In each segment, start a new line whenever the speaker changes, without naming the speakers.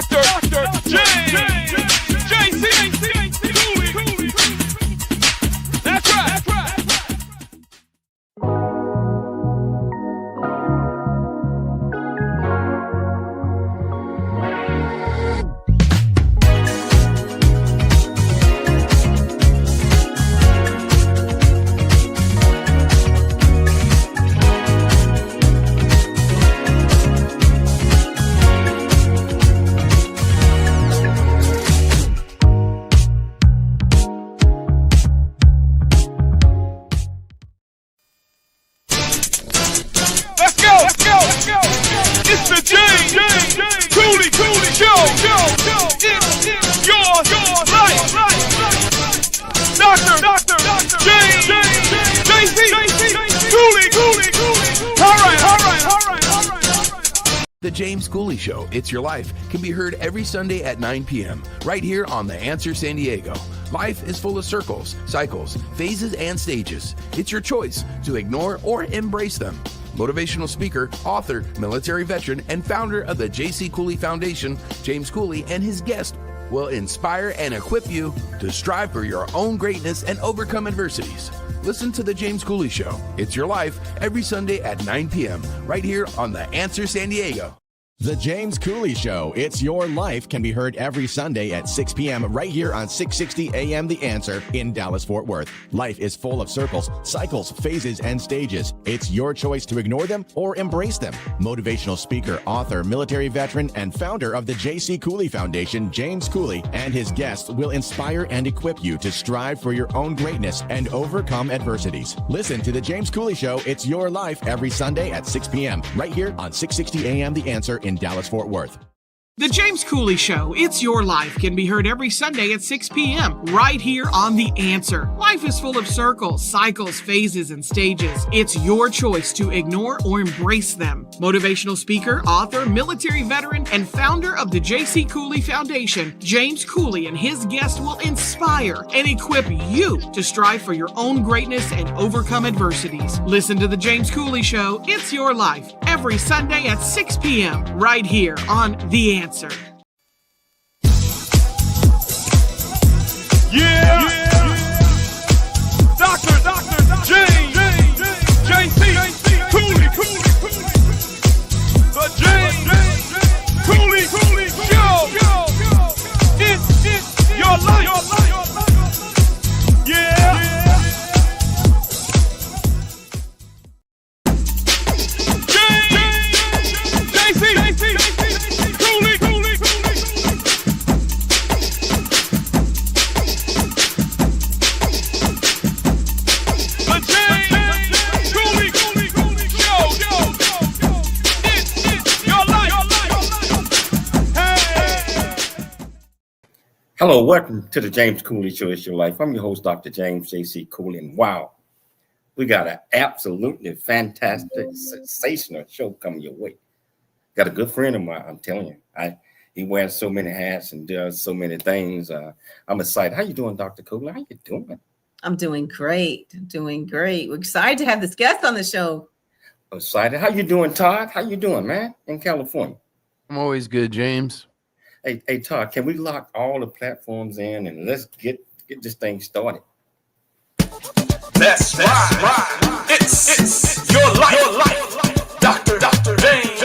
Dr. James JC Cooley. That's right. It's the James Cooley Show. It's your life. Dr. James JC Cooley. All right.
The James Koehler Show, It's Your Life, can be heard every Sunday at 9 p.m. right here on The Answer San Diego. Life is full of circles, cycles, phases, and stages. It's your choice to ignore or embrace them. Motivational speaker, author, military veteran, and founder of the J.C. Cooley Foundation, James Cooley, and his guest will inspire and equip you to strive for your own greatness and overcome adversities. Listen to The James Koehler Show, It's Your Life, every Sunday at 9 p.m. right here on The Answer San Diego.
The James Koehler Show, It's Your Life, can be heard every Sunday at 6 p.m. right here on 660 AM The Answer in Dallas-Fort Worth. Life is full of circles, cycles, phases, and stages. It's your choice to ignore them or embrace them. Motivational speaker, author, military veteran, and founder of the J.C. Cooley Foundation, James Cooley, and his guests will inspire and equip you to strive for your own greatness and overcome adversities. Listen to The James Cooley Show, It's Your Life, every Sunday at 6 p.m. right here on 660 AM The Answer in Dallas-Fort Worth.
The James Kooley Show, It's Your Life, can be heard every Sunday at 6 p.m. right here on The Answer. Life is full of circles, cycles, phases, and stages. It's your choice to ignore or embrace them. Motivational speaker, author, military veteran, and founder of the J.C. Cooley Foundation, James Cooley and his guests will inspire and equip you to strive for your own greatness and overcome adversities. Listen to The James Cooley Show, It's Your Life, every Sunday at 6 p.m. right here on The Answer.
Yeah. Dr. James JC Cooley. The James Cooley Show. It's your life. Yeah.
Hello, welcome to the James Cooley Show, It's Your Life. I'm your host, Dr. James J.C. Cooley, and wow, we got an absolutely fantastic, sensational show coming your way. Got a good friend of mine, I'm telling you. He wears so many hats and does so many things. I'm excited. How you doing, Dr. Kohler? How you doing?
I'm doing great. We're excited to have this guest on the show.
I'm excited. How you doing, Todd? How you doing, man, in California?
I'm always good, James.
Hey, Todd, can we lock all the platforms in and let's get this thing started?
That's right. It's your life. Dr. James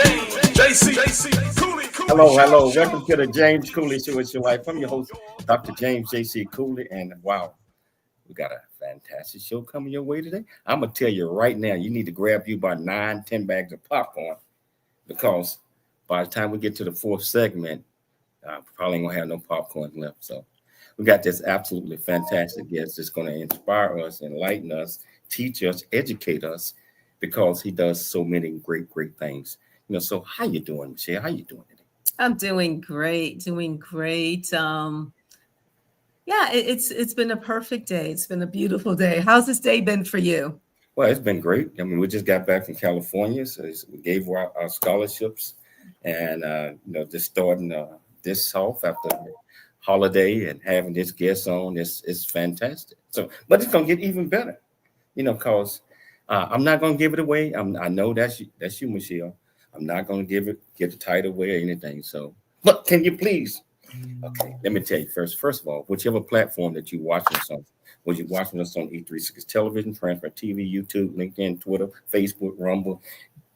J.C. Cooley.
Hello. Welcome to the James Cooley Show, It's Your Life. I'm your host, Dr. James J.C. Cooley, and wow, we got a fantastic show coming your way today. I'm going to tell you right now, you need to grab you about 9-10 bags of popcorn, because by the time we get to the fourth segment, probably ain't gonna have no popcorn left. So we got this absolutely fantastic guest that's going to inspire us, enlighten us, teach us, educate us, because he does so many great things. So how you doing, Michelle? How you doing today?
I'm doing great. Yeah, it's been a perfect day. It's been a beautiful day. How's this day been for you?
Well, it's been great. I mean, we just got back from California, so we gave our scholarships, and just starting this off after the holiday and having this guest on is fantastic. So, but it's gonna get even better, because I'm not gonna give it away. I know that's you, Michelle. I'm not gonna give the title away or anything. So But can you please? Okay, let me tell you first of all, whichever platform that you're watching us on, whether you're watching us on E360 television, Transfer TV, YouTube, LinkedIn, Twitter, Facebook, Rumble,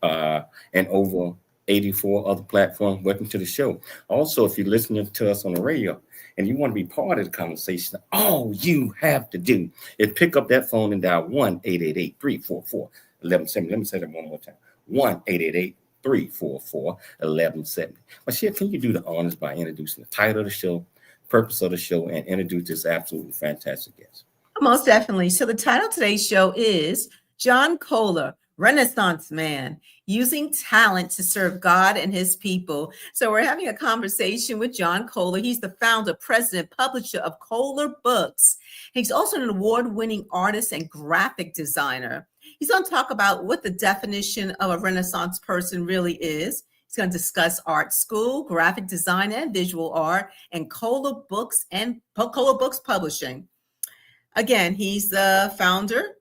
and over 84 other platforms, welcome to the show. Also, if you're listening to us on the radio and you want to be part of the conversation, all you have to do is pick up that phone and dial 1-888-344-1170. Let me say that one more time. 1-888-344-1170. Michelle, can you do the honors by introducing the title of the show, purpose of the show, and introduce this absolutely fantastic guest?
Most definitely. So the title of today's show is John Koehler, Renaissance Man, using talent to serve God and his people. So we're having a conversation with John Koehler. He's the founder, president, publisher of Kohler Books. He's also an award-winning artist and graphic designer. He's going to talk about what the definition of a Renaissance person really is. He's going to discuss art school, graphic design and visual art, and Kohler Books Publishing. Again, he's the founder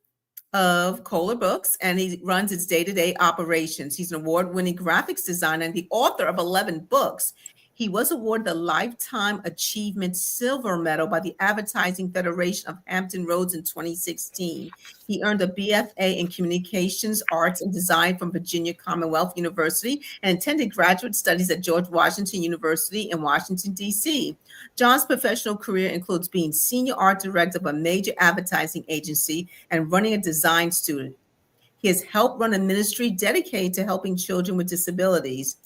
of Kohler Books, and he runs its day-to-day operations. He's an award-winning graphics designer and the author of 11 books. He was awarded the Lifetime Achievement Silver Medal by the Advertising Federation of Hampton Roads in 2016. He earned a BFA in Communications, Arts, and Design from Virginia Commonwealth University and attended graduate studies at George Washington University in Washington, D.C. John's professional career includes being senior art director of a major advertising agency and running a design studio. He has helped run a ministry dedicated to helping children with disabilities.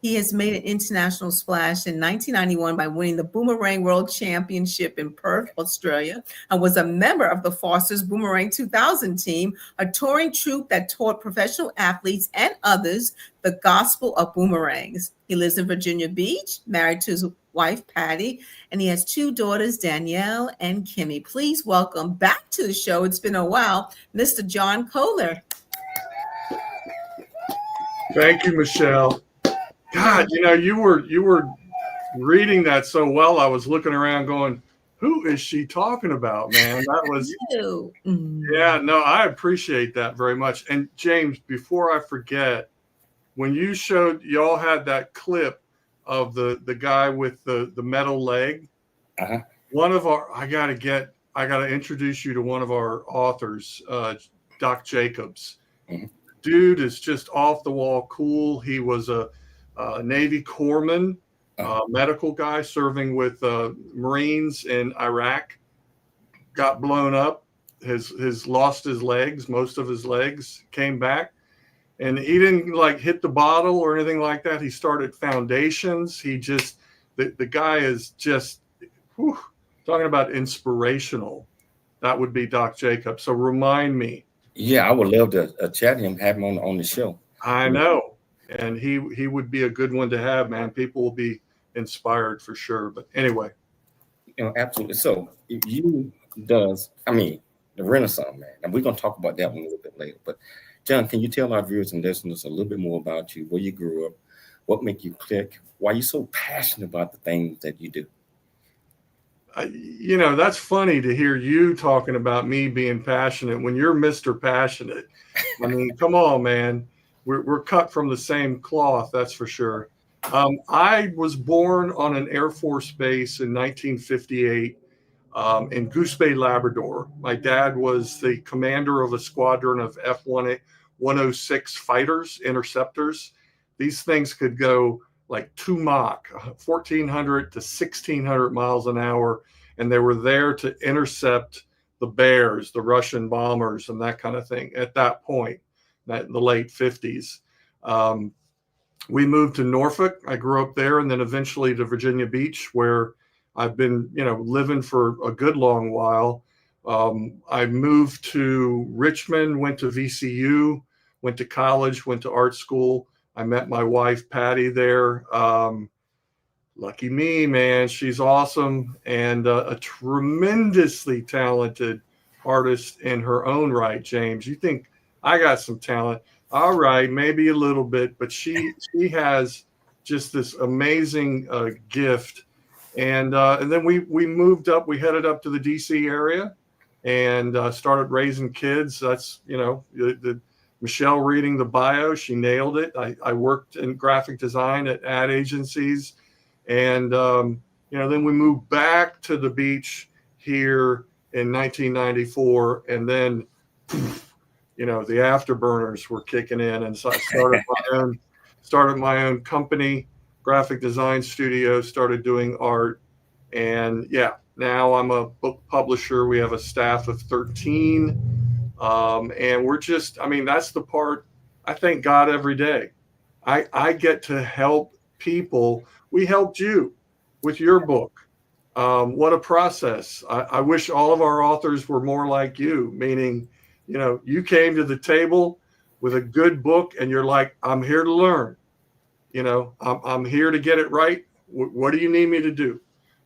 He has made an international splash in 1991 by winning the Boomerang World Championship in Perth, Australia, and was a member of the Foster's Boomerang 2000 team, a touring troupe that taught professional athletes and others the gospel of boomerangs. He lives in Virginia Beach, married to his wife, Patty, and he has two daughters, Danielle and Kimmi. Please welcome back to the show. It's been a while, Mr. John Koehler.
Thank you, Michelle. God, you were reading that so well. I was looking around going, who is she talking about, man? That was, yeah, no, I appreciate that very much. And James, before I forget, when you showed, y'all had that clip of the guy with the metal leg, one of our, I got to introduce you to one of our authors, Doc Jacobs. Dude is just off the wall cool. He was a Navy corpsman, medical guy serving with Marines in Iraq, got blown up, has lost his legs, most of his legs, came back, and he didn't like hit the bottle or anything like that. He started foundations. He just, the guy is just, talking about inspirational. That would be Doc Jacobs. So remind me.
Yeah, I would love to chat him, have him on the show. I
know. And he would be a good one to have, man. People will be inspired for sure. But anyway.
Absolutely. So the Renaissance man, and we're going to talk about that one a little bit later. But John, can you tell our viewers and listeners a little bit more about you, where you grew up, what made you click, why you're so passionate about the things that you do?
That's funny to hear you talking about me being passionate when you're Mr. Passionate. I mean, come on, man. We're cut from the same cloth, that's for sure. I was born on an Air Force base in 1958 in Goose Bay, Labrador. My dad was the commander of a squadron of F-106 fighters, interceptors. These things could go like 2 Mach, 1,400 to 1,600 miles an hour, and they were there to intercept the Bears, the Russian bombers, and that kind of thing at that point. In the late 50s. We moved to Norfolk. I grew up there, and then eventually to Virginia Beach, where I've been, living for a good long while. I moved to Richmond, went to VCU, went to college, went to art school. I met my wife, Patty, there. Lucky me, man. She's awesome and a tremendously talented artist in her own right, James. You think I got some talent? All right, maybe a little bit, but she has just this amazing gift. And then we moved up. We headed up to the DC area and started raising kids. That's the Michelle reading the bio. She nailed it. I worked in graphic design at ad agencies, And, then we moved back to the beach here in 1994. And then, the afterburners were kicking in. And so I started my own company, graphic design studio, started doing art. And now I'm a book publisher. We have a staff of 13. And we're just, that's the part I thank God every day. I get to help people. We helped you with your book. What a process. I wish all of our authors were more like you, meaning, you came to the table with a good book and you're like, I'm here to learn. I'm here to get it right. What do you need me to do?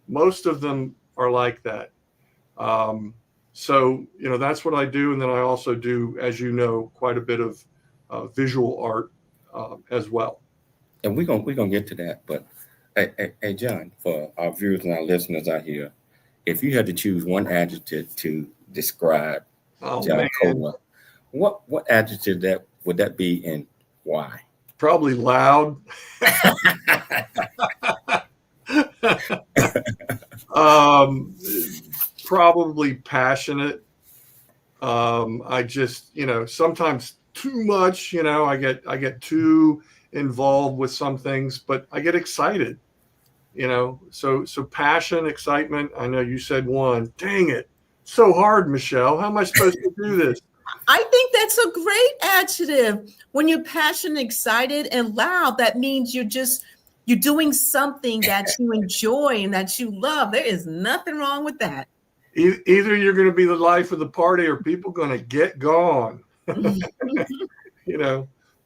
Most of them are like that. So, that's what I do. And then I also do, as you know, quite a bit of visual art as well.
And we're gonna get to that. But hey, John, for our viewers and our listeners out here, if you had to choose one adjective to describe John Koehler, what adjective would that be and why?
Probably loud. Probably passionate. I just, sometimes too much, I get too involved with some things, but I get excited, so passion, excitement. I know you said one. Dang it. So hard, Michelle. How am I supposed to do this?
I think that's a great adjective. When you're passionate, excited, and loud, that means you're doing something that you enjoy and that you love. There is nothing wrong with that.
Either you're going to be the life of the party or people going to get gone.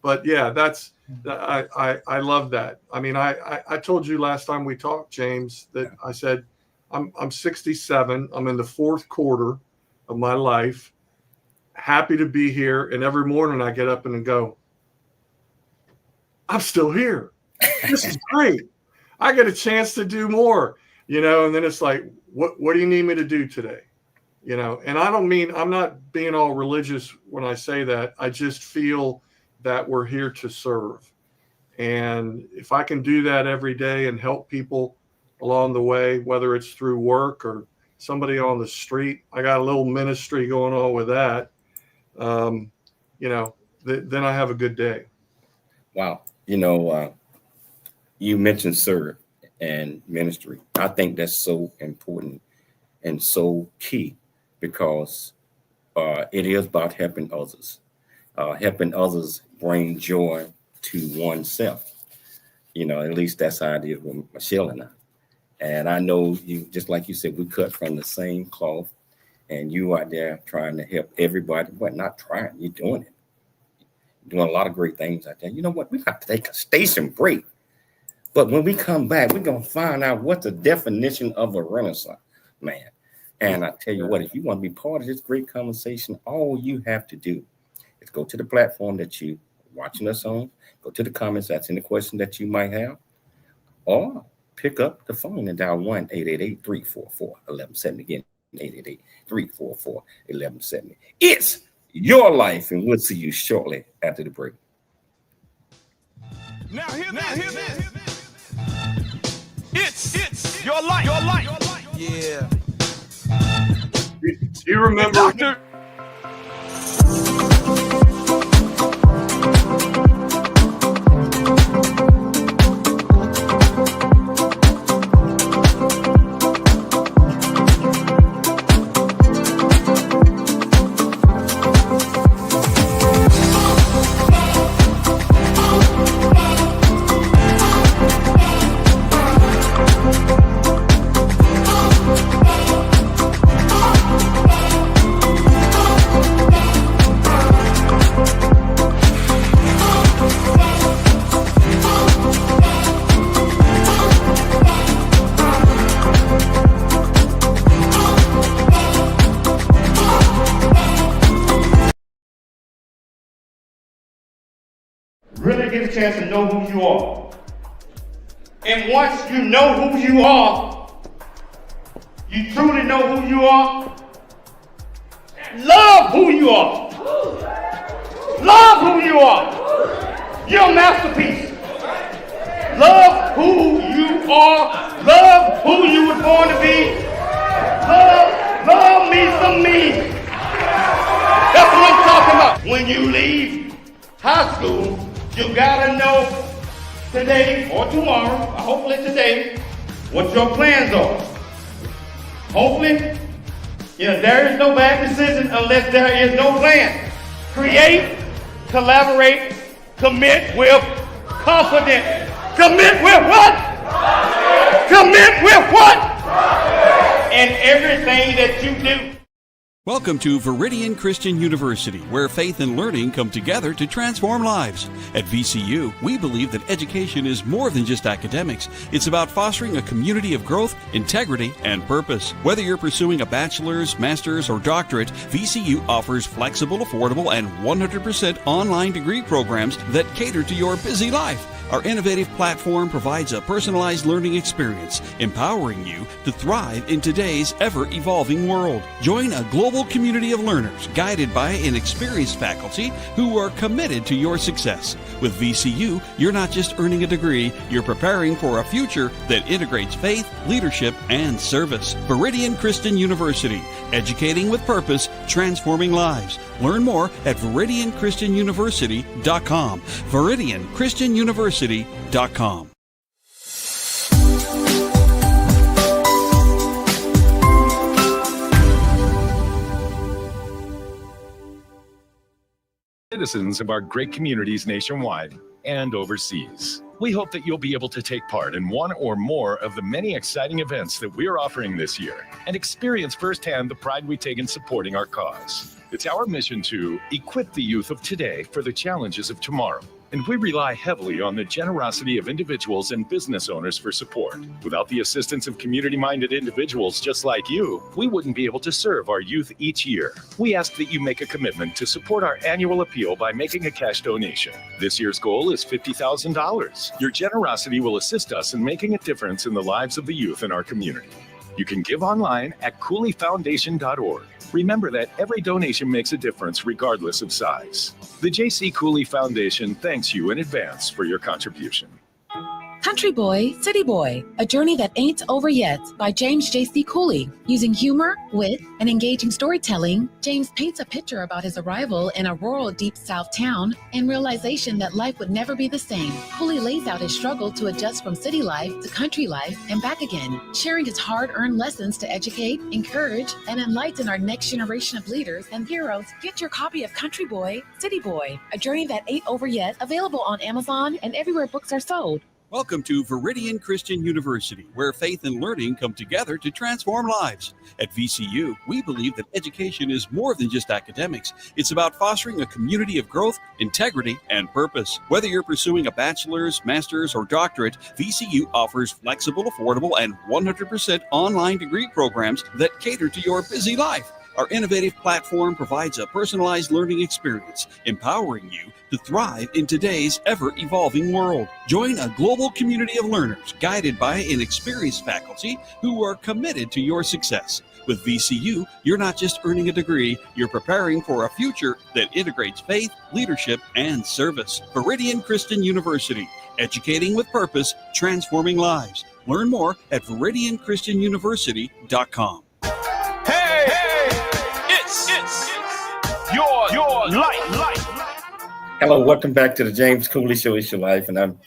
But that's, I love that. I told you last time we talked, James, that I said, I'm 67. I'm in the fourth quarter of my life. Happy to be here. And every morning I get up and go, I'm still here. This is great. I get a chance to do more, and then it's like, what do you need me to do today? And I'm not being all religious when I say that. I just feel that we're here to serve. And if I can do that every day and help people along the way, whether it's through work or somebody on the street, I got a little ministry going on with that. Then I have a good day.
Wow. You mentioned serve and ministry. I think that's so important and so key because it is about helping others. Helping others bring joy to oneself. At least that's how it is with Michelle and I. And I know you, just like you said, we cut from the same cloth, and you out there trying to help everybody. Well, not trying, you're doing it. You're doing a lot of great things out there. You know what? We got to take a station break. But when we come back, we're going to find out what the definition of a Renaissance man. And I tell you what, if you want to be part of this great conversation, all you have to do is go to the platform that you're watching us on, go to the comments, that's any question that you might have, or pick up the phone and dial 1-888-344-1170. Again, 888-344-1170. It's your life, and we'll see you shortly after the break.
Now hear this. It's your life.
Yeah.
Do you remember?
Doctor.
Really get a chance to know who you are. And once you know who you are, you truly know who you are, love who you are. Love who you are. You're a masterpiece. Love who you are to know today or tomorrow, or hopefully today, what your plans are. Hopefully, there is no bad decision unless there is no plan. Create, collaborate, commit with confidence. Commit with what? Commit with what? In everything that you do.
Welcome to Viridian Christian University, where faith and learning come together to transform lives. At VCU, we believe that education is more than just academics. It's about fostering a community of growth, integrity, and purpose. Whether you're pursuing a bachelor's, master's, or doctorate, VCU offers flexible, affordable, and 100% online degree programs that cater to your busy life. Our innovative platform provides a personalized learning experience, empowering you to thrive in today's ever-evolving world. Join a global community of learners guided by an experienced faculty who are committed to your success. With VCU, you're not just earning a degree, you're preparing for a future that integrates faith, leadership, and service. Viridian Christian University, educating with purpose, transforming lives. Learn more at ViridianChristianUniversity.com. ViridianChristianUniversity.com.
Citizens of our great communities nationwide and overseas. We hope that you'll be able to take part in one or more of the many exciting events that we're offering this year and experience firsthand the pride we take in supporting our cause. It's our mission to equip the youth of today for the challenges of tomorrow. And we rely heavily on the generosity of individuals and business owners for support. Without the assistance of community-minded individuals just like you, we wouldn't be able to serve our youth each year. We ask that you make a commitment to support our annual appeal by making a cash donation. This year's goal is $50,000. Your generosity will assist us in making a difference in the lives of the youth in our community. You can give online at CooleyFoundation.org. Remember that every donation makes a difference regardless of size. The J.C. Cooley Foundation thanks you in advance for your contribution.
Country Boy, City Boy, A Journey That Ain't Over Yet by James J.C. Cooley. Using humor, wit, and engaging storytelling, James paints a picture about his arrival in a rural deep south town and realization that life would never be the same. Cooley lays out his struggle to adjust from city life to country life and back again, sharing his hard-earned lessons to educate, encourage, and enlighten our next generation of leaders and heroes. Get your copy of Country Boy, City Boy, A Journey That Ain't Over Yet, available on Amazon and everywhere books are sold.
Welcome to Viridian Christian University, where faith and learning come together to transform lives. At VCU, we believe that education is more than just academics. It's about fostering a community of growth, integrity, and purpose. Whether you're pursuing a bachelor's, master's, or doctorate, VCU offers flexible, affordable, and 100% online degree programs that cater to your busy life. Our innovative platform provides a personalized learning experience, empowering you to thrive in today's ever-evolving world. Join a global community of learners guided by an experienced faculty who are committed to your success. With VCU, you're not just earning a degree, you're preparing for a future that integrates faith, leadership, and service. Viridian Christian University, educating with purpose, transforming lives. Learn more at ViridianChristianUniversity.com.
It's your life.
Hello, welcome back to the James Cooley Show. It's your life, and I'm,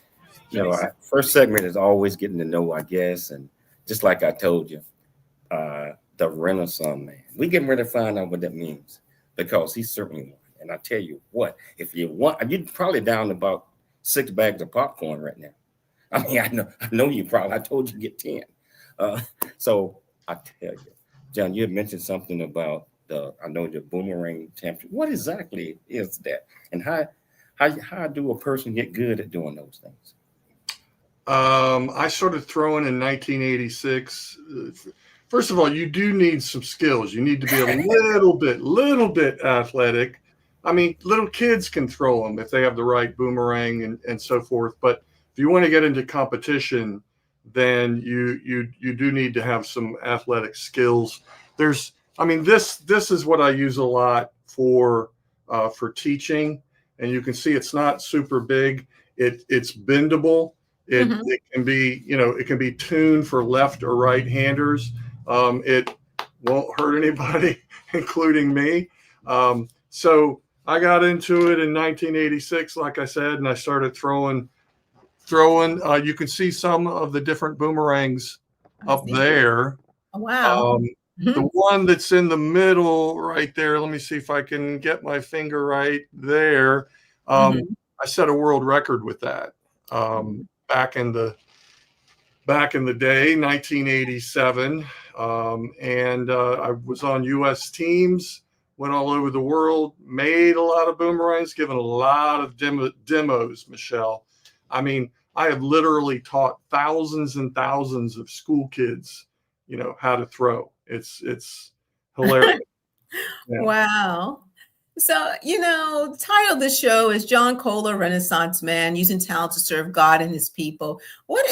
our first segment is always getting to know our guests, and just like I told you, the Renaissance man. We getting ready to find out what that means because he's certainly one. And I tell you what, if you want, you're probably down to about 6 bags of popcorn right now. I mean, I know you probably. I told you get 10. So I tell you, John, you had mentioned something about the Boomerang Championship. What exactly is that, and how do a person get good at doing those things?
I started throwing in 1986. First of all, you do need some skills. You need to be a little bit athletic. I mean, little kids can throw them if they have the right boomerang and so forth. But if you want to get into competition, then you do need to have some athletic skills. This is what I use a lot for teaching, and you can see it's not super big. It's bendable. It can be, it can be tuned for left or right handers. It won't hurt anybody, including me. So I got into it in 1986, like I said, and I started throwing. You can see some of the different boomerangs up there.
Wow.
The one that's in the middle right there, let me see if I can get my finger right there. I set a world record with that back in the day, 1987. And I was on U.S. teams, went all over the world, made a lot of boomerangs, given a lot of demos, Michelle. I mean, I have literally taught thousands and thousands of school kids, how to throw. It's hilarious. Yeah.
Wow. So, title of the show is John Koehler, Renaissance Man, using talent to serve God and his people. What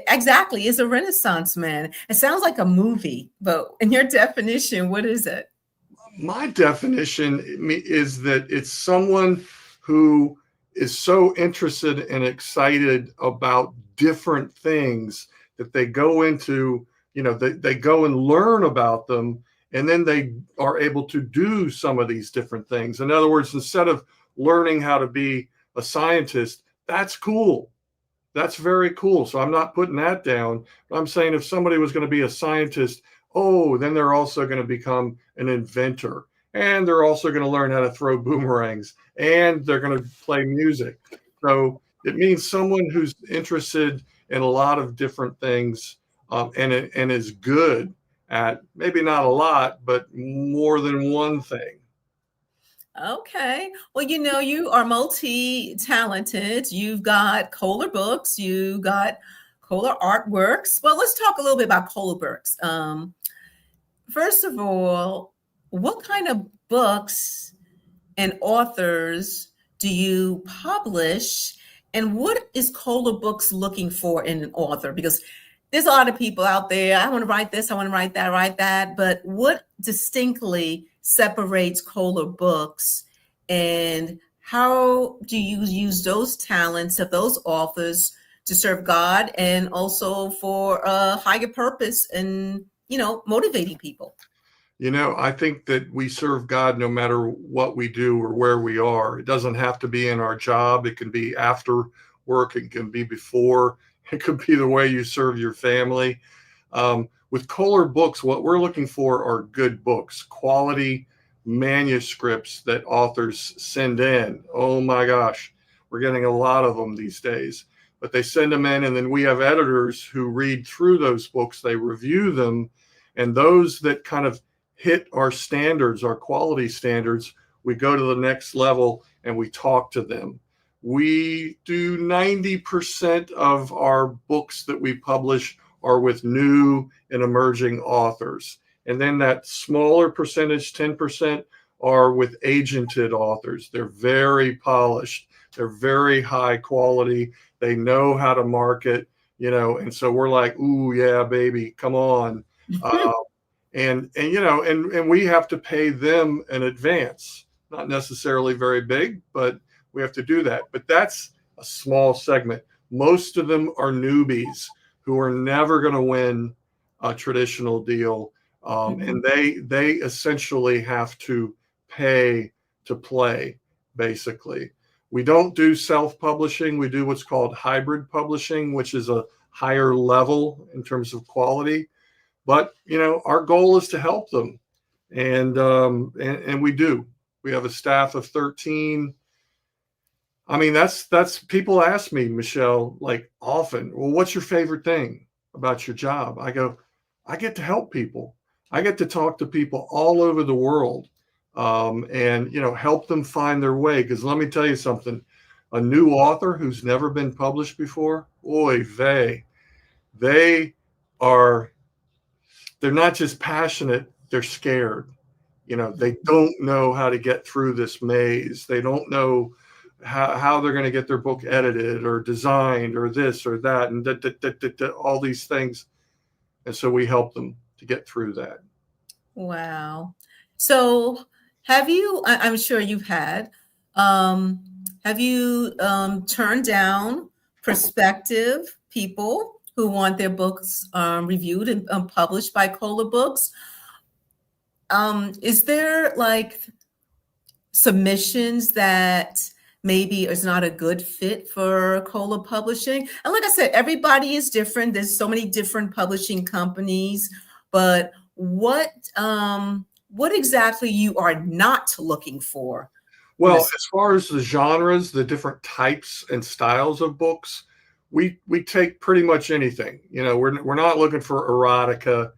exactly is a Renaissance man? It sounds like a movie, but in your definition, what is it?
My definition is that it's someone who is so interested and excited about different things that they go into, they go and learn about them, and then they are able to do some of these different things. In other words, instead of learning how to be a scientist, that's cool. That's very cool. So I'm not putting that down. I'm saying if somebody was going to be a scientist, then they're also going to become an inventor. And they're also going to learn how to throw boomerangs. And they're going to play music. So it means someone who's interested in a lot of different things and is good at maybe not a lot, but more than one thing.
Okay. Well, you are multi-talented. You've got Kohler books. You got Kohler artworks. Well, let's talk a little bit about Kohler books. First of all, what kind of books and authors do you publish? And what is Kohler Books looking for in an author? Because there's a lot of people out there. I want to write this. I want to write that. But what distinctly separates Kohler Books, and how do you use those talents of those authors to serve God and also for a higher purpose and, motivating people?
I think that we serve God no matter what we do or where we are. It doesn't have to be in our job. It can be after work. It can be before. It could be the way you serve your family. With Kohler Books, what we're looking for are good books, quality manuscripts that authors send in. Oh my gosh, we're getting a lot of them these days. But they send them in, and then we have editors who read through those books. They review them, and those that kind of hit our standards, our quality standards, we go to the next level and we talk to them. We do 90% of our books that we publish are with new and emerging authors. And then that smaller percentage, 10%, are with agented authors. They're very polished. They're very high quality. They know how to market, and so we're like, ooh, yeah, baby, come on. And we have to pay them in advance, not necessarily very big, but we have to do that. But that's a small segment. Most of them are newbies who are never going to win a traditional deal. And they essentially have to pay to play, basically. We don't do self-publishing. We do what's called hybrid publishing, which is a higher level in terms of quality. But, our goal is to help them. And we do. We have a staff of 13. I mean, that's people ask me, Michelle, like often, well, what's your favorite thing about your job? I go, I get to help people. I get to talk to people all over the world and, help them find their way. Because let me tell you something, a new author who's never been published before, oy vey, they're not just passionate, they're scared. They don't know how to get through this maze. They don't know how they're going to get their book edited or designed or this or that and all these things. And so we help them to get through that.
Wow. So I'm sure you've have you turned down prospective people who want their books reviewed and published by Kohler Books? Is there submissions that maybe is not a good fit for Kohler Publishing? And like I said, everybody is different. There's so many different publishing companies, but what exactly you are not looking for?
Well, as far as the genres, the different types and styles of books, we take pretty much anything. We're not looking for erotica,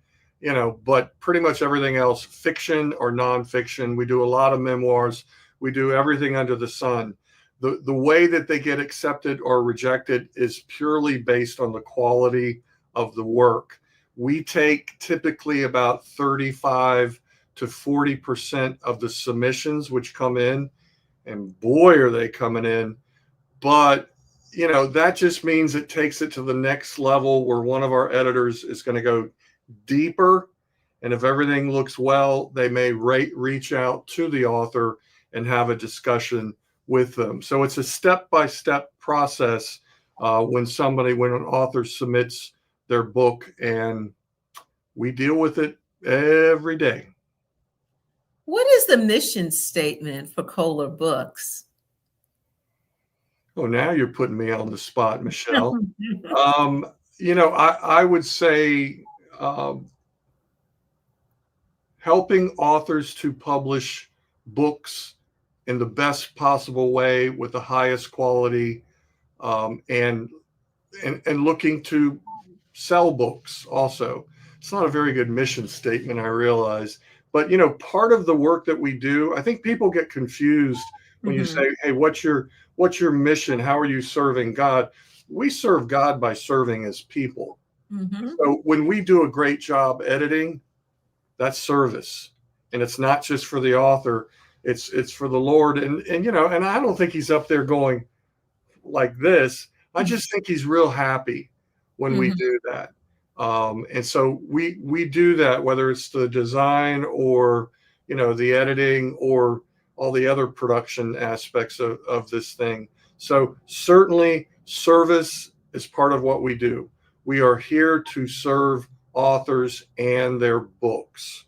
but pretty much everything else, fiction or nonfiction. We do a lot of memoirs. We do everything under the sun. The way that they get accepted or rejected is purely based on the quality of the work. We take typically about 35 to 40% of the submissions which come in, and boy, are they coming in. But, that just means it takes it to the next level where one of our editors is going to go deeper. And if everything looks well, they may reach out to the author and have a discussion with them. So it's a step-by-step process when an author submits their book, and we deal with it every day.
What is the mission statement for Kohler Books?
Oh, now you're putting me on the spot, Michelle. I would say helping authors to publish books in the best possible way with the highest quality, and looking to sell books also. It's not a very good mission statement, I realize. But, part of the work that we do, I think people get confused when you say, hey, what's your mission? How are you serving God? We serve God by serving as people. So when we do a great job editing, that's service. And it's not just for the author. It's for the Lord. And I don't think he's up there going like this. I just think he's real happy when we do that. And so we do that, whether it's the design or, the editing or all the other production aspects of this thing. So certainly service is part of what we do. We are here to serve authors and their books.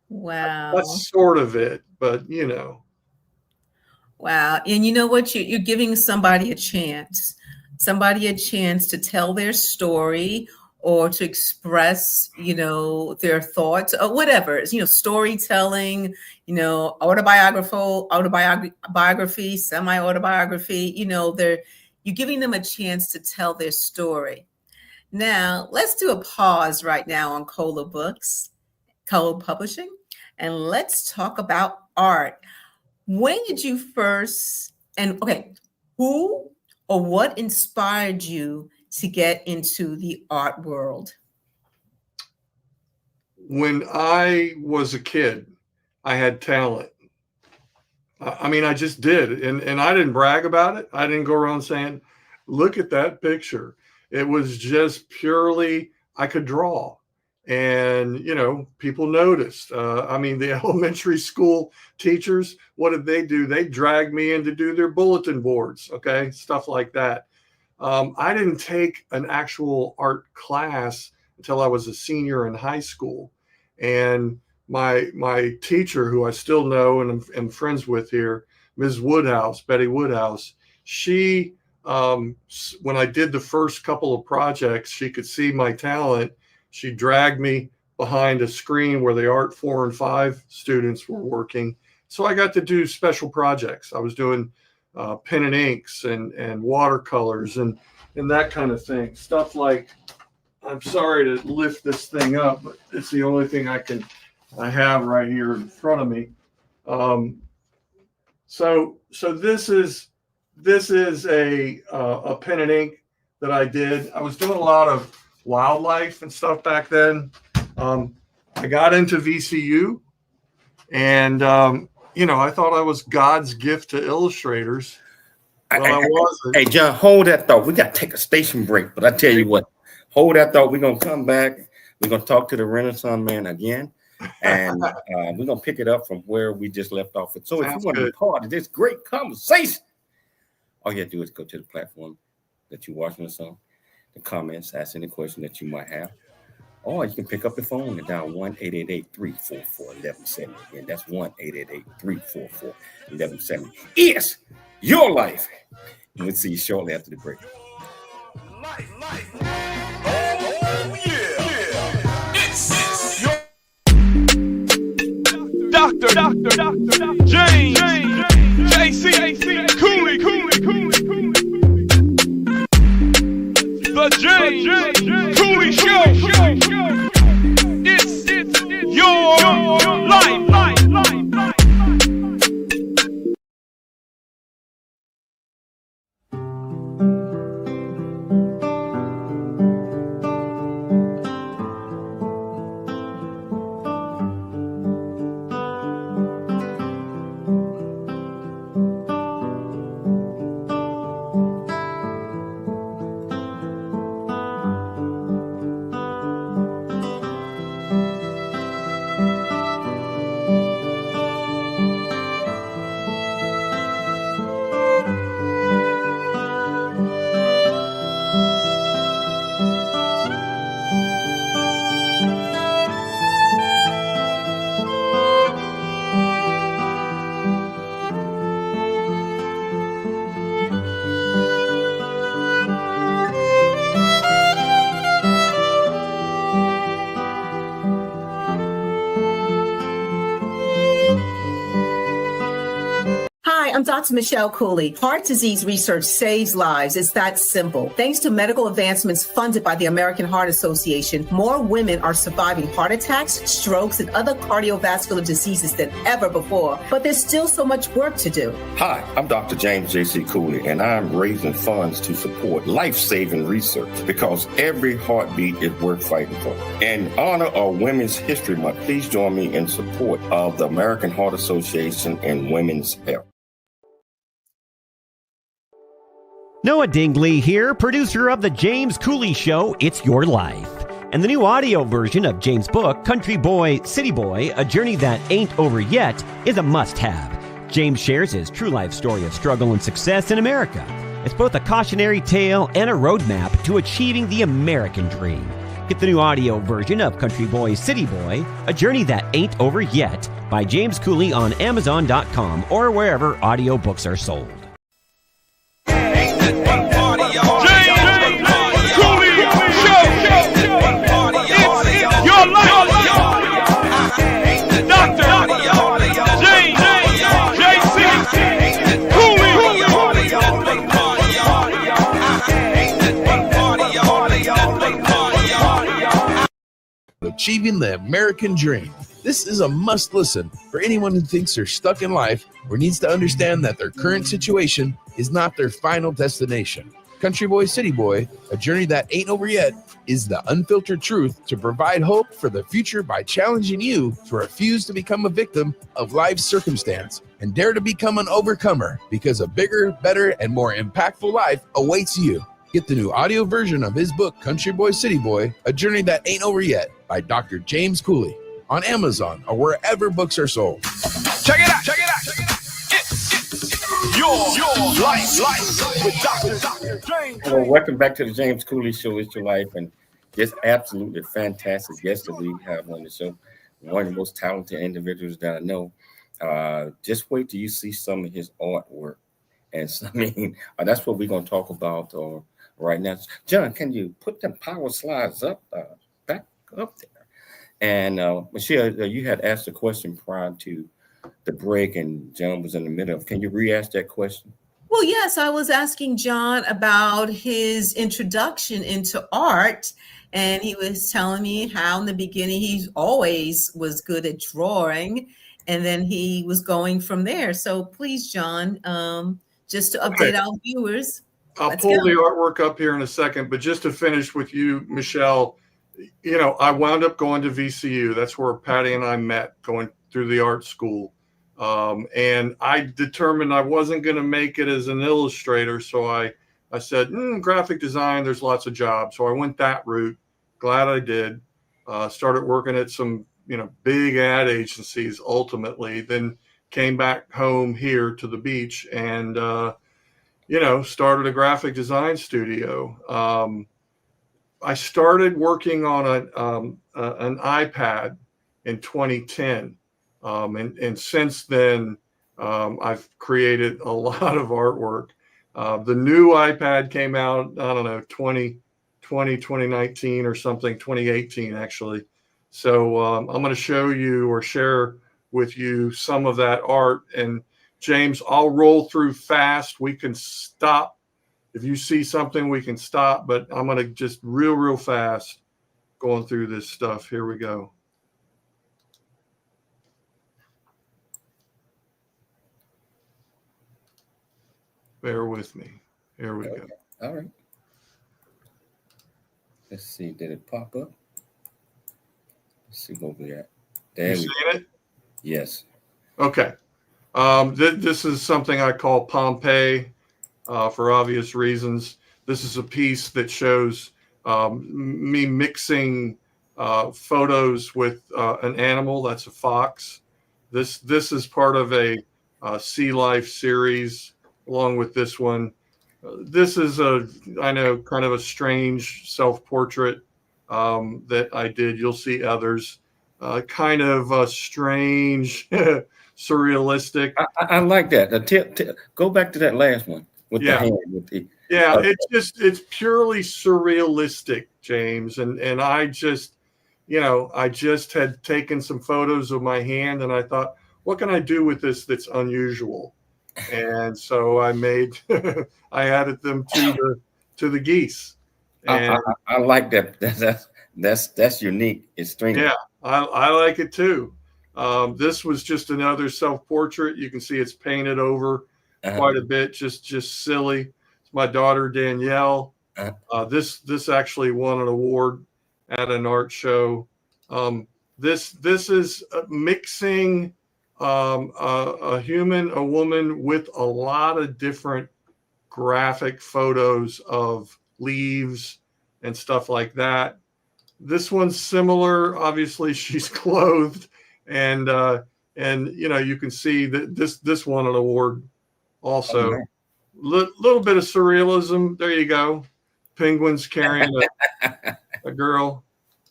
Wow.
That's sort of it, but
Wow. And you know what? You're giving somebody a chance to tell their story or to express, their thoughts or whatever, storytelling, autobiography, semi-autobiography, you're giving them a chance to tell their story. Now, let's do a pause right now on Kohler Publishing, and let's talk about art. When did you first, who or what inspired you to get into the art world?
When I was a kid, I had talent. I just did. And I didn't brag about it. I didn't go around saying, look at that picture. It was just purely, I could draw. And, people noticed. The elementary school teachers, what did they do? They dragged me in to do their bulletin boards, stuff like that. I didn't take an actual art class until I was a senior in high school. And my teacher, who I still know and am friends with here, Ms. Betty Woodhouse, she, when I did the first couple of projects, she could see my talent. She dragged me behind a screen where the Art 4 and 5 students were working. So I got to do special projects. I was doing pen and inks and watercolors and that kind of thing. Stuff like, I'm sorry to lift this thing up, but it's the only thing I have right here in front of me. So this is a pen and ink that I did. I was doing a lot of wildlife and stuff back then. I got into VCU, and I thought I was God's gift to illustrators. Well, I wasn't.
Hey, John, hold that thought. We got to take a station break, but I tell you what, hold that thought. We're going to come back. We're going to talk to the Renaissance man again, and we're going to pick it up from where we just left off. So if you want to be part of this great conversation, all you have to do is go to the platform that you're watching us on, the comments, ask any question that you might have. Or you can pick up the phone and dial 1-888-344-1170. Again, that's 1-888-344-1170. It's your life. And we'll see you shortly after the break.
Doctor James J.C. Cooley. The James Cooley Show. It's your life.
I'm Dr. Michelle Cooley. Heart disease research saves lives. It's that simple. Thanks to medical advancements funded by the American Heart Association, more women are surviving heart attacks, strokes, and other cardiovascular diseases than ever before. But there's still so much work to do.
Hi, I'm Dr. James J.C. Cooley, and I'm raising funds to support life-saving research because every heartbeat is worth fighting for. In honor of Women's History Month, please join me in support of the American Heart Association and women's health.
Noah Dingley here, producer of The James Cooley Show, It's Your Life. And the new audio version of James' book, Country Boy, City Boy, A Journey That Ain't Over Yet, is a must-have. James shares his true life story of struggle and success in America. It's both a cautionary tale and a roadmap to achieving the American dream. Get the new audio version of Country Boy, City Boy, A Journey That Ain't Over Yet by James Cooley on Amazon.com or wherever audiobooks are sold.
Achieving the American dream. This is a must listen for anyone who thinks they're stuck in life or needs to understand that their current situation is not their final destination. Country Boy, City Boy, A Journey That Ain't Over Yet is the unfiltered truth to provide hope for the future by challenging you to refuse to become a victim of life's circumstance and dare to become an overcomer because a bigger, better, and more impactful life awaits you. Get the new audio version of his book, Country Boy, City Boy, A Journey That Ain't Over Yet by Dr. James Cooley on Amazon or wherever books are sold.
Check it out. It's your life with Dr. James.
Well, welcome back to the James Cooley Show. It's your life, and just absolutely fantastic guest that we have on the show. One of the most talented individuals that I know. Just wait till you see some of his artwork, and so, I mean, that's what we're going to talk about right now. John, can you put them power slides up, back up there? And Michelle, you had asked a question prior to the break, and John was in the middle of. Can you re-ask that question?
Well, yes, I was asking John about his introduction into art, and he was telling me how in the beginning he always was good at drawing, and then he was going from there. So please, John, just to update our viewers.
I'll pull the artwork up here in a second, but just to finish with you, Michelle, you know, I wound up going to VCU. That's where Patty and I met, going through the art school. And I determined I wasn't going to make it as an illustrator. So I said, graphic design, there's lots of jobs. So I went that route. Glad I did. Started working at some, big ad agencies ultimately, then came back home here to the beach and, started a graphic design studio. I started working on an iPad in 2010. And since then, I've created a lot of artwork. The new iPad came out, I don't know, 2019 or something, 2018 actually. So I'm going to show you or share with you some of that art. And James, I'll roll through fast. We can stop. If you see something, we can stop, but I'm going to just real fast going through this stuff. Here we go. Bear with me. Here we go.
All right. Let's see. Did it pop up? Let's see where we at. There
You
we
seen
go.
it?
Yes.
Okay. This is something I call Pompeii for obvious reasons. This is a piece that shows me mixing photos with an animal. That's a fox. This is part of a sea life series along with this one. This is I know, kind of a strange self-portrait that I did. You'll see others. Kind of a strange, surrealistic.
I like that. Go back to that last one with the hand. With the,
it's purely surrealistic, James. And I just had taken some photos of my hand and I thought, what can I do with this that's unusual? And so I made, I added them to the geese. And
I like that. That's unique. It's strange.
Yeah, I like it too. This was just another self-portrait. You can see it's painted over quite a bit, just silly. It's my daughter Danielle. This actually won an award at an art show. This is mixing a human, a woman with a lot of different graphic photos of leaves and stuff like that. This one's similar. Obviously, she's clothed, and you can see that this won an award also. Little bit of surrealism. There you go. Penguins carrying a girl.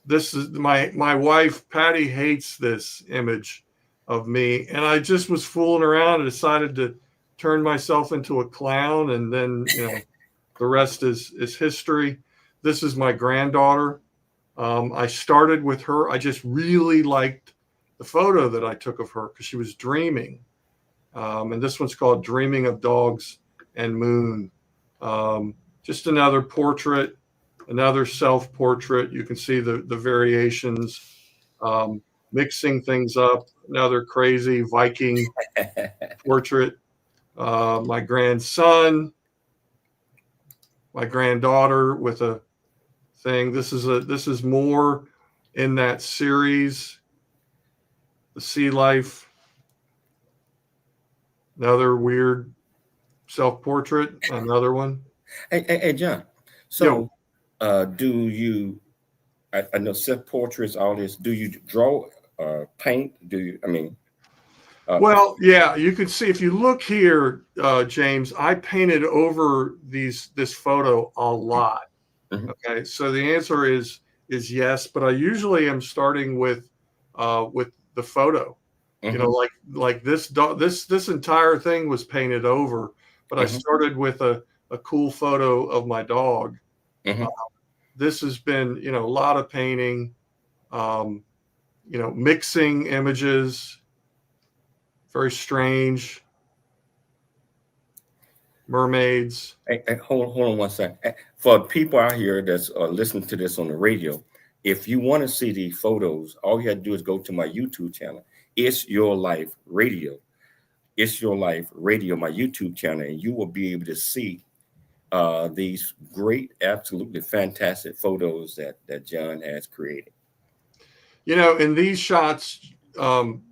This is my wife Patty hates this image of me, and I just was fooling around and decided to turn myself into a clown, and then the rest is history. This is my granddaughter. I started with her. I just really liked the photo that I took of her because she was dreaming. And this one's called Dreaming of Dogs and Moon. Just another portrait, another self-portrait. You can see the variations, mixing things up. Another crazy Viking portrait. My grandson, my granddaughter with a thing. This is more in that series, the sea life. Another weird self-portrait. Another one.
Hey, John. So, do you? I know self-portraits, all this. Do you draw, paint? Do you? I mean.
Well, yeah, you can see if you look here, James. I painted over this photo a lot. Okay, so the answer is yes, but I usually am starting with the photo. Like this entire thing was painted over, but I started with a cool photo of my dog. This has been a lot of painting, mixing images, very strange. Mermaids.
Hey, hold on one second. For people out here that's listening to this on the radio, if you want to see the photos, all you have to do is go to my YouTube channel. It's Your Life Radio. It's Your Life Radio, my YouTube channel, and you will be able to see these great, absolutely fantastic photos that John has created.
In these shots,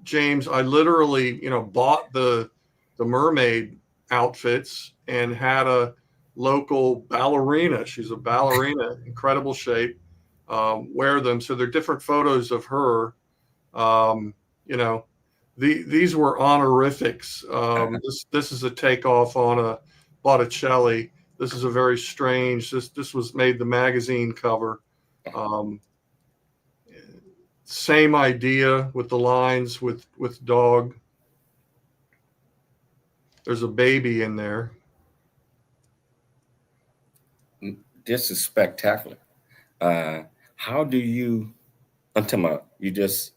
James, I literally, bought the mermaid outfits and had a local ballerina. She's a ballerina, incredible shape, wear them. So they're different photos of her. These were honorifics. This is a takeoff on a Botticelli. This is a very strange, this was made the magazine cover. Same idea with the lines with dog. There's a baby in there.
This is spectacular. How do you, you just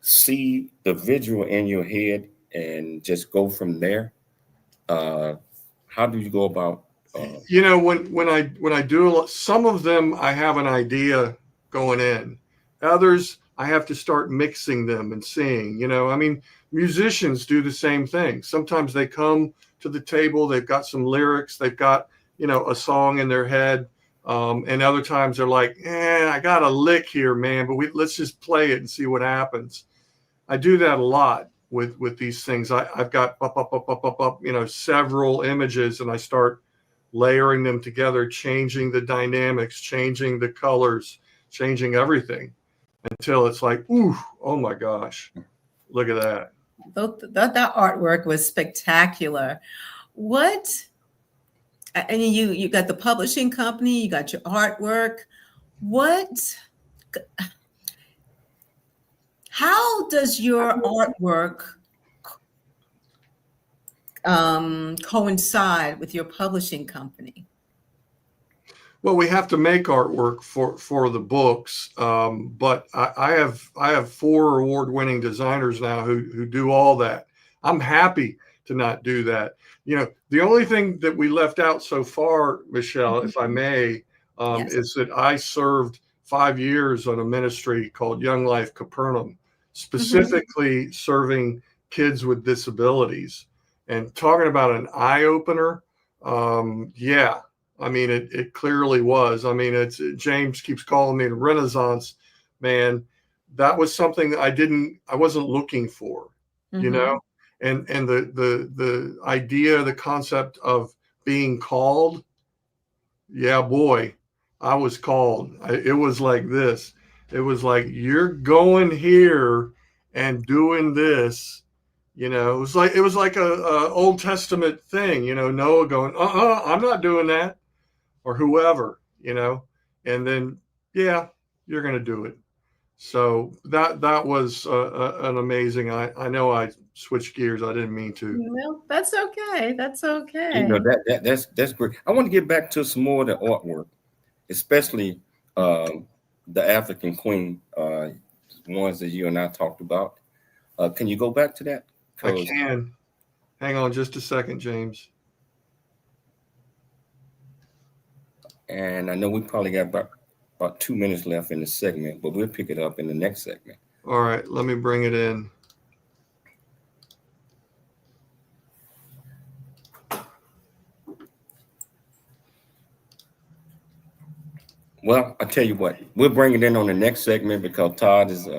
see the visual in your head and just go from there? How do you go about?
When I do some of them, I have an idea going in. Others, I have to start mixing them and seeing. Musicians do the same thing. Sometimes they come to the table, they've got some lyrics, they've got a song in their head, and other times they're like, I got a lick here, man, but let's just play it and see what happens. I do that a lot with these things. I've got several images, and I start layering them together, changing the dynamics, changing the colors, changing everything until it's like, ooh, oh my gosh, look at that.
That artwork was spectacular. And you got the publishing company, you got your artwork. How does your artwork coincide with your publishing company?
Well, we have to make artwork for the books, but I have 4 award-winning designers now who do all that. I'm happy to not do that. The only thing that we left out so far, Michelle, if I may,
Yes.
is that I served 5 years on a ministry called Young Life Capernaum, specifically serving kids with disabilities. And talking about an eye-opener, yeah. It clearly was. James keeps calling me the Renaissance man. That was something that I wasn't looking for, and the idea, the concept of being called. Yeah, boy, I was called. It was like this. It was like, you're going here and doing this. It was like a Old Testament thing, Noah going, I'm not doing that. Or whoever, and then, yeah, you're going to do it. So that was an amazing. I know I switched gears. I didn't mean to.
Well, that's okay. That's okay.
That's great. I want to get back to some more of the artwork, especially the African Queen, ones that you and I talked about. Can you go back to that?
I can. Hang on just a second, James.
And I know we probably got about 2 minutes left in the segment, but we'll pick it up in the next segment.
All right, let me bring it in.
Well, I tell you what, we'll bring it in on the next segment because Todd is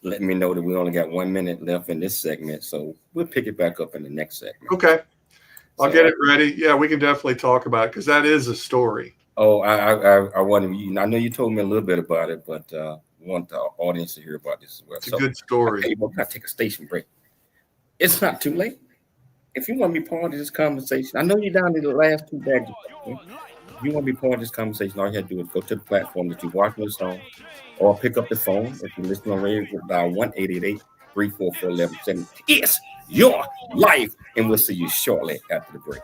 letting me know that we only got 1 minute left in this segment. So we'll pick it back up in the next segment.
Okay. I'll get it ready. Yeah, we can definitely talk about it because that is a story.
Oh, I wanted. I know you told me a little bit about it, but I want the audience to hear about this as well.
It's a good story.
We're gonna take a station break. It's not too late. If you want to be part of this conversation, I know you're down to the last 2 bags. If you want to be part of this conversation, all you have to do is go to the platform that you're watching this on, or pick up the phone. If you're listening on radio, dial 1-888-344-1170. It's your life, and we'll see you shortly after the break.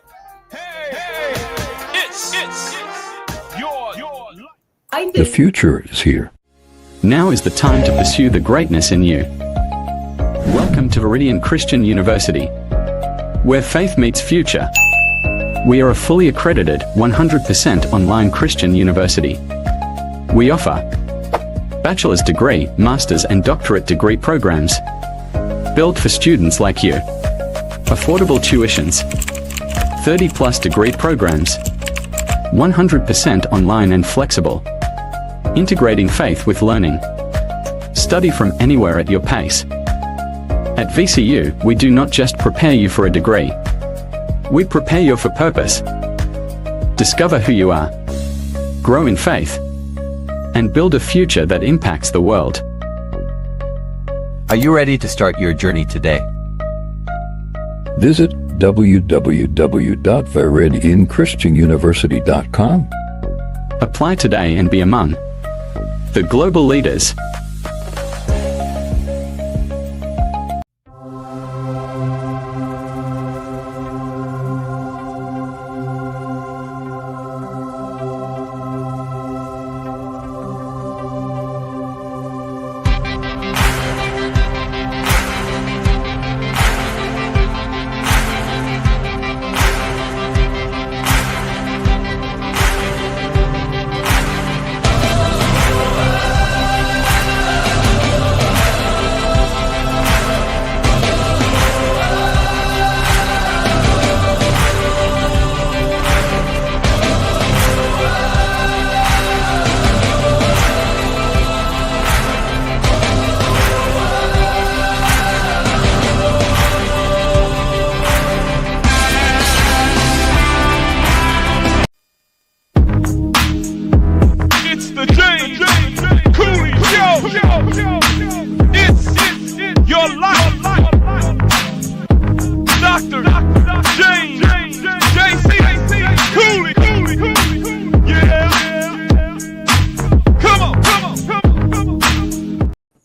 It's your life.
The future is here.
Now is the time to pursue the greatness in you. Welcome to Virginia Christian University, where faith meets future. We are a fully accredited, 100% online Christian university. We offer bachelor's degree, master's and doctorate degree programs, built for students like you. Affordable tuitions, 30+ degree programs, 100% online and flexible. Integrating faith with learning. Study from anywhere at your pace. At VCU, we do not just prepare you for a degree. We prepare you for purpose. Discover who you are. Grow in faith. And build a future that impacts the world.
Are you ready to start your journey today?
Visit www.viridianchristianuniversity.com
Apply today and be among the global leaders.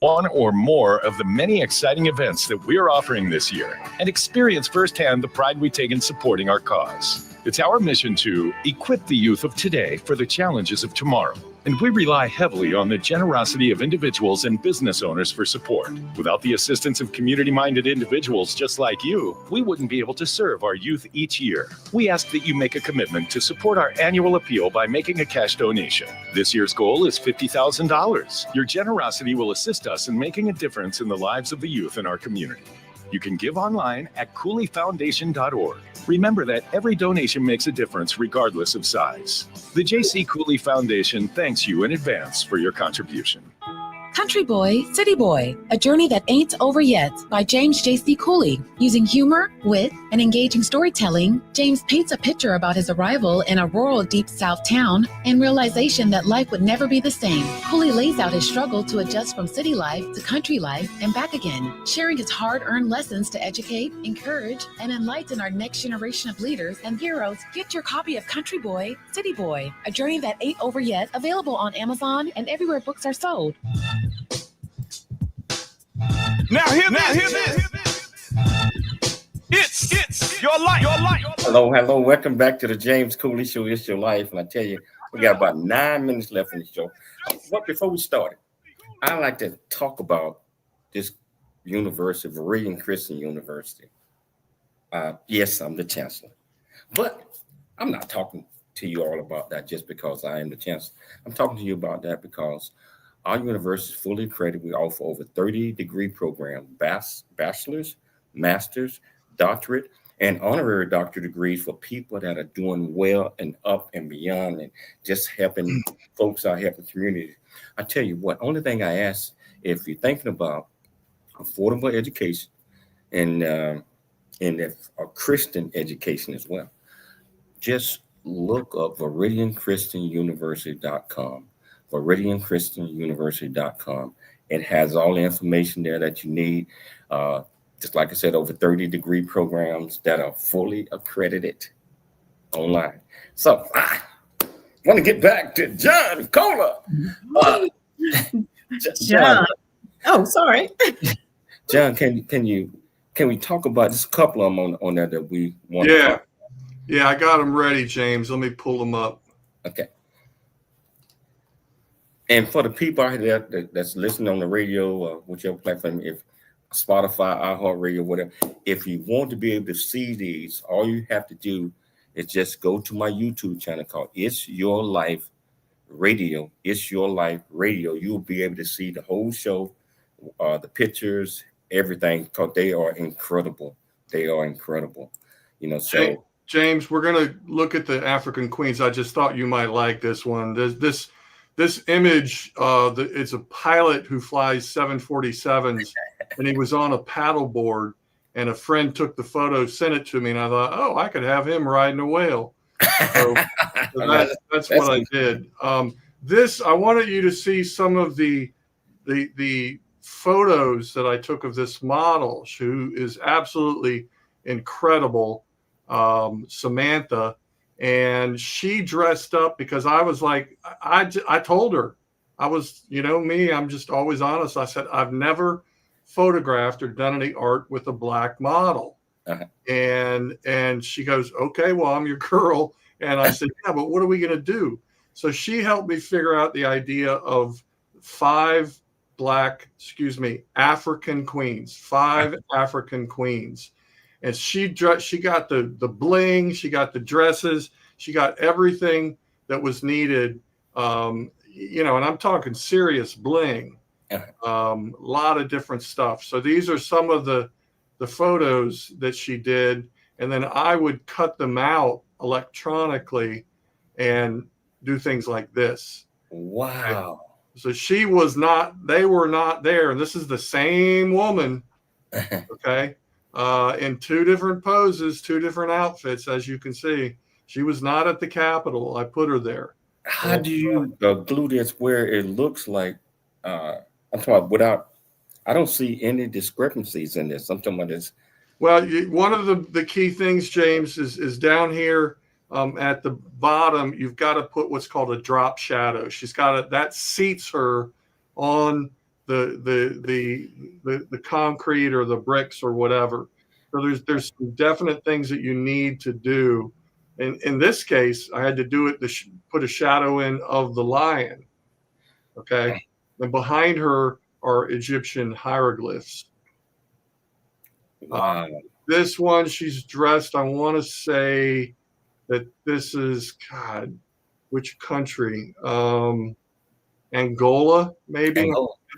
One or more of the many exciting events that we're offering this year and experience firsthand the pride we take in supporting our cause. It's our mission to equip the youth of today for the challenges of tomorrow. And we rely heavily on the generosity of individuals and business owners for support. Without the assistance of community-minded individuals just like you, we wouldn't be able to serve our youth each year. We ask that you make a commitment to support our annual appeal by making a cash donation. This year's goal is $50,000. Your generosity will assist us in making a difference in the lives of the youth in our community. You can give online at cooleyfoundation.org. Remember that every donation makes a difference regardless of size. The J.C. Cooley Foundation thanks you in advance for your contribution.
Country Boy, City Boy, A Journey That Ain't Over Yet by James J.C. Cooley. Using humor, wit, and engaging storytelling, James paints a picture about his arrival in a rural deep south town and realization that life would never be the same. Cooley lays out his struggle to adjust from city life to country life and back again, sharing his hard-earned lessons to educate, encourage, and enlighten our next generation of leaders and heroes. Get your copy of Country Boy, City Boy, A Journey That Ain't Over Yet, available on Amazon and everywhere books are sold.
Now hear this. It's your life.
Hello. Welcome back to the James Cooley Show. It's your life. And I tell you, we got about 9 minutes left in the show. But before we start, I like to talk about this university, Virginia Christian University. Yes, I'm the chancellor. But I'm not talking to you all about that just because I am the chancellor. I'm talking to you about that because our university is fully accredited. We offer over 30 degree programs, bachelor's, master's, doctorate, and honorary doctorate degrees for people that are doing well and up and beyond and just helping folks out, helping communities. I tell you what, only thing I ask, if you're thinking about affordable education and if a Christian education as well, just look up ViridianChristianUniversity.com. ViridianChristianUniversity.com. It has all the information there that you need. Just like I said, over 30 degree programs that are fully accredited online. So I want to get back to John Koehler.
John. Oh, sorry.
John, can we talk about just a couple of them on there that we want to talk?
Yeah, I got them ready, James. Let me pull them up.
Okay. And for the people out there that's listening on the radio or whichever platform, if Spotify, iHeartRadio, whatever, if you want to be able to see these, all you have to do is just go to my YouTube channel called It's Your Life Radio. It's Your Life Radio. You'll be able to see the whole show, the pictures, everything, because they are incredible. They are incredible. You know, so
James, we're gonna look at the African Queens. I just thought you might like this one. This image, it's a pilot who flies 747s, and he was on a paddleboard, and a friend took the photo, sent it to me, and I thought, oh, I could have him riding a whale. So that's what I did. This, I wanted you to see some of the photos that I took of this model, who is absolutely incredible, Samantha. And she dressed up because I was like, I told her, I was, you know me, I'm just always honest. I said, I've never photographed or done any art with a black model.
Uh-huh.
And she goes, okay, well, I'm your girl. And I said, yeah, but what are we going to do? So she helped me figure out the idea of 5 African queens, 5 African queens. And she got the bling, she got the dresses, she got everything that was needed. You know, and I'm talking serious bling, a lot of different stuff. So these are some of the photos that she did. And then I would cut them out electronically and do things like this.
Wow.
So they were not there. And this is the same woman, okay, in 2 different poses, 2 different outfits, as you can see. She was not at the Capitol. I put her there.
How do you glue this where it looks like, I'm talking about without, I don't see any discrepancies in this. I'm talking about this.
Well, one of the key things, James, is down here at the bottom. You've got to put what's called a drop shadow. She's got that seats her on the concrete or the bricks or whatever. So there's some definite things that you need to do. And in this case, I had to do it to put a shadow in of the lion. Okay, and behind her are Egyptian hieroglyphs.
Wow.
This one, she's dressed, I want to say that this is, God, which country? Angola, maybe?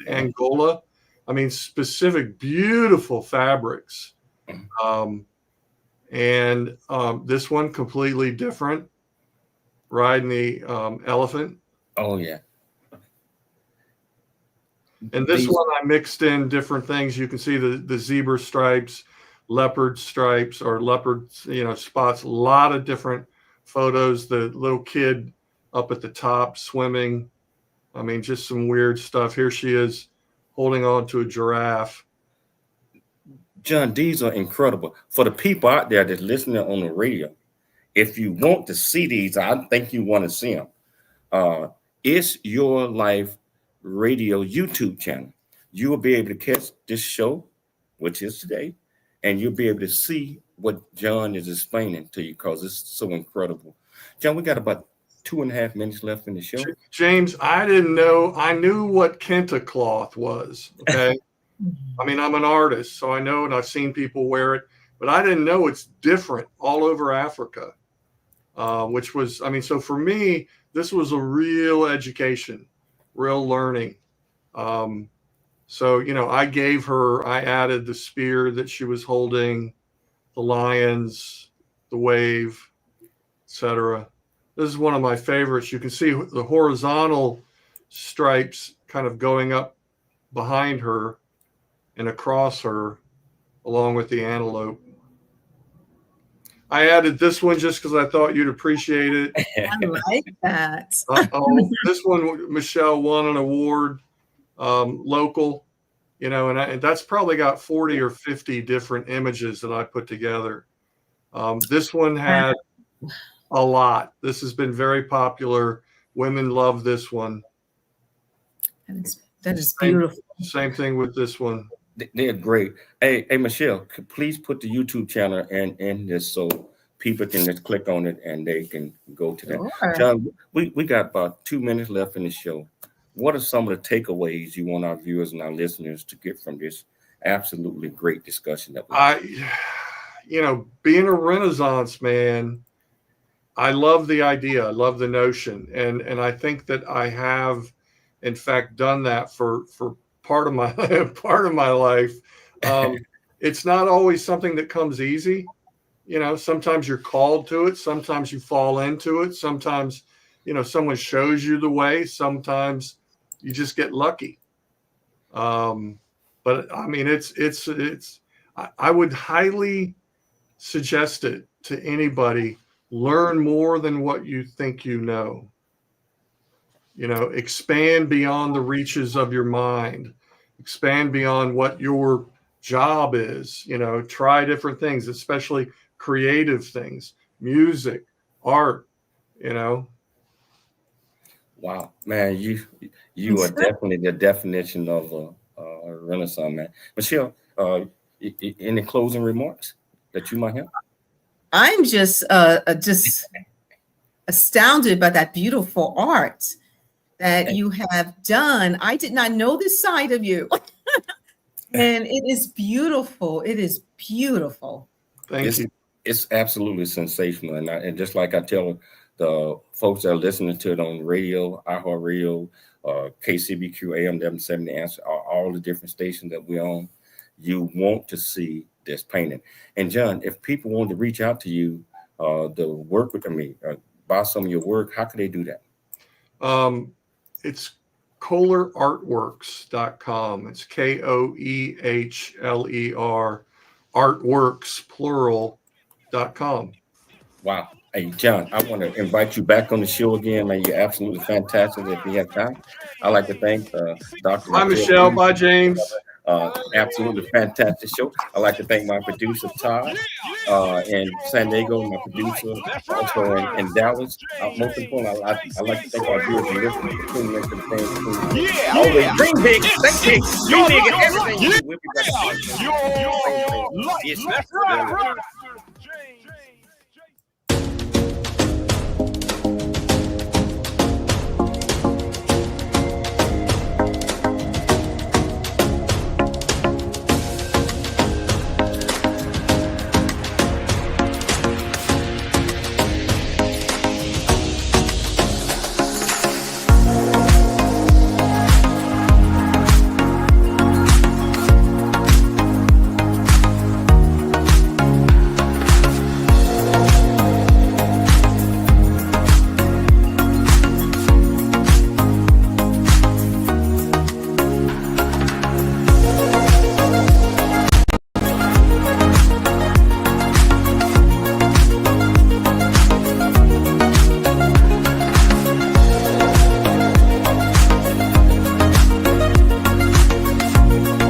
Angola. I mean, specific, beautiful fabrics. And this one, completely different, riding the elephant.
Oh, yeah.
And this one, I mixed in different things. You can see the zebra stripes, leopard stripes, or leopard, spots. A lot of different photos. The little kid up at the top swimming. I mean, just some weird stuff. Here she is holding on to a giraffe.
John, these are incredible. For the people out there that's listening on the radio, if you want to see these, I think you want to see them. It's Your Life Radio YouTube channel. You will be able to catch this show, which is today, and you'll be able to see what John is explaining to you because it's so incredible. John, we got about 2.5 minutes left in the show.
James, I didn't know. I knew what kente cloth was. Okay. I mean, I'm an artist, so I know, and I've seen people wear it, but I didn't know it's different all over Africa, which was, I mean, so for me, this was a real education, real learning. So, I added the spear that she was holding, the lions, the wave, etc. This is one of my favorites. You can see the horizontal stripes kind of going up behind her and across her, along with the antelope. I added this one just because I thought you'd appreciate it.
I like that.
This one, Michelle won an award, local, and that's probably got 40 or 50 different images that I put together. This one had a lot. This has been very popular. Women love this one.
That is beautiful.
Same thing with this one.
They're great. Hey, Michelle, please put the YouTube channel in this so people can just click on it and they can go to that.
Sure.
John, we got about 2 minutes left in the show. What are some of the takeaways you want our viewers and our listeners to get from this absolutely great discussion that
being a Renaissance man, I love the idea. I love the notion. And I think that I have, in fact, done that for part of my life. It's not always something that comes easy. Sometimes you're called to it. Sometimes you fall into it. Sometimes, someone shows you the way. Sometimes you just get lucky. But I mean, I would highly suggest it to anybody. Learn more than what you think you know. Expand beyond the reaches of your mind, expand beyond what your job is, try different things, especially creative things, music, art, you know.
Wow, man, you are definitely the definition of a Renaissance man. Michelle, any closing remarks that you might have?
I'm just astounded by that beautiful art that you have done. I did not know this side of you. And it is beautiful. It is beautiful.
Thank you.
It's absolutely sensational. And just like I tell the folks that are listening to it on the radio, iHeartRadio, KCBQ, AM 770, Answer, all the different stations that we own, you want to see this painting. And John, if people want to reach out to you, to work with me, buy some of your work, how can they do that?
It's KoehlerArtworks.com. It's KOEHLER artworks plural.com.
Wow. Hey, John, I want to invite you back on the show again, man. You're absolutely fantastic if you have time. I'd like to thank Dr.
Bye, Michelle. Bye, James.
Absolutely fantastic show. I'd like to thank my producer, Todd, in San Diego, my producer, also in Dallas. Most important, I'd like to thank our viewers and listeners for tuning into the thing. Always dream big, think big, dream big, and everything. We'll be back.
Your life.